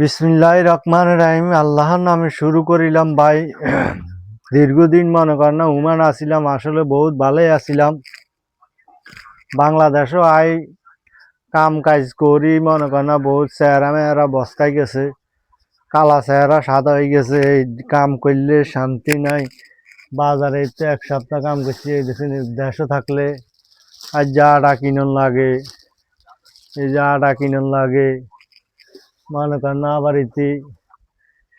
বিসমিল্লাহির রহমানির রহিম। আল্লাহর নামে শুরু করিলাম ভাই। দীর্ঘদিন মনে করেন না উমান আসিলাম, আসলে বহুত ভালোই আসিলাম। বাংলাদেশও কাম কাজ করি মনে করেন না বহুত চেহারা মেহারা বসকাই গেছে, কালা চেহারা সাদা হয়ে গেছে। এই কাম করলে শান্তি নাই। বাজারে তো এক সপ্তাহ কাম করছি, এই দেশে থাকলে আর যা আটা কিনন লাগে, এই যা আটা কিনন লাগে মনে করেন না বাড়িতে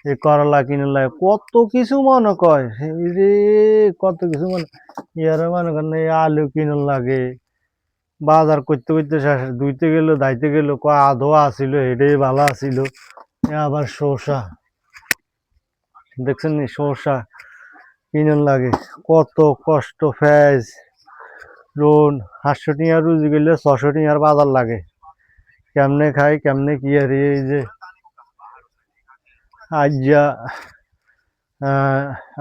এই করলা কিনে লাগে, কত কিছু মনে কয় রে, কত কিছু মনে ইয়ারে মনে করেন এই আলু কিনে লাগে। বাজার করতে করতে শেষ, ধুইতে গেল দাইতে গেল আধো আসিল, এটাই ভালো আসিল। আবার শসা দেখছেন নি, শসা কিনে লাগে, কত কষ্ট। ফেজ রোন 800 টিয়ার রুজি গেলে 600 টিয়ার বাজার লাগে। কেমনে খাই কেমনে কি আর এই যে আজ যা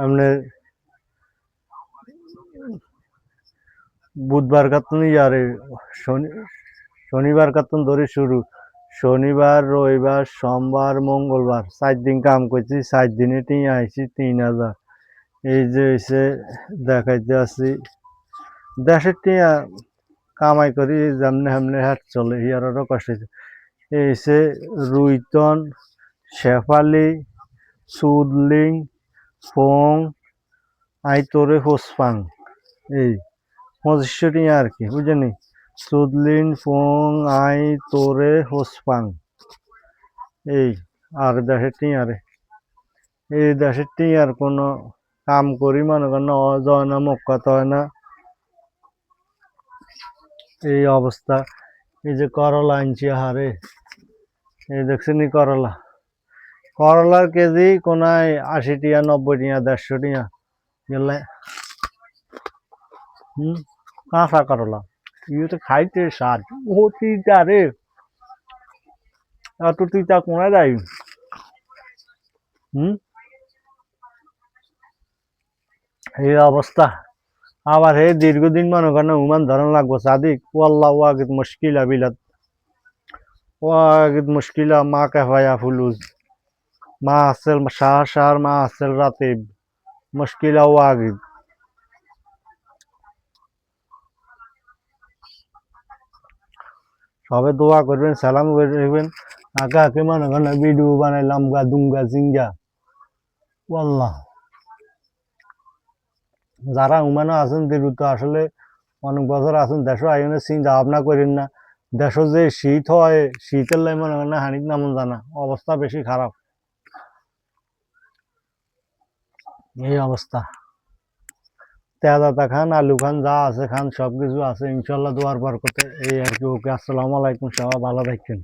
আপনার বুধবার কাতুন ইয়ারে শনিবার কাতুন ধরে শুরু, শনিবার রবিবার সোমবার মঙ্গলবার 4 দিন কাম করছি, 4 দিনে টিয়া আইছি 3000। এই যে এসে দেখাইতে আছি দেশের টিয়া কামাই করি, যেমনে হেমনে হাট চলে, ইয়ারও কষ্ট হয়েছে। এসে রুইতন, শেফালি, সুদলিং, ফোং, আইতরে হোসপাং, এই 2500 টিয়া আর কি, বুঝেনি। সুদলিন, ফোং, আই, তোরে, হোসপাং, এই আর দেশের টিয়ারে, এই দেশের টিয়ার কোনো কাম করি মনে করেন না অজয় না মক্কাত হয় না, এই অবস্থা। এই যে করলা আনছি হারে, এই দেখছেন করলা, করলার কেজি কোনায় 80 টিয়া 90 টিয়া 150 টিয়া গেলে। কাঁচা করলা ইয়ে তো খাইতে স্বাদ, ও তিতা রে, এত তিতা কোনায় যায়। এই অবস্থা। আবার হে দীর্ঘদিন মনে করেন উমান ধরন লাগবো সাদিক ওয়াল্লাহ ওয়াগিদ মুশকিলা বিলাদ, ওয়াগিদ মুশকিলা মা কাফায়া ফুলুজ, মা আসেল শাহ মা আসেল রাতিব, মুশকিলা ওয়াগিদ। সবে দোয়া করবেন, সালাম করবেন। আগে আগে মনে করেন ভিডিও বানাইলাম গা দুঙ্গা জিঙ্গা ওয়াল্লাহ। যারা উমানো আছেন দ্রুত আসলে অনেক বছর আছেন, দেশও আইনের চিন্তা ভাবনা করেন না। দেশ যে শীত হয়, শীতের লাই মনে করেন হানিক নামন জানা, অবস্থা বেশি খারাপ। এই অবস্থা। তেজাতা খান, আলু খান, যা আছে খান, সবকিছু আছে ইনশাল্লাহ দোয়ার বরকতে। এই আর কি। ওকে, আসসালামু আলাইকুম, সবাই ভালো থাকবেন।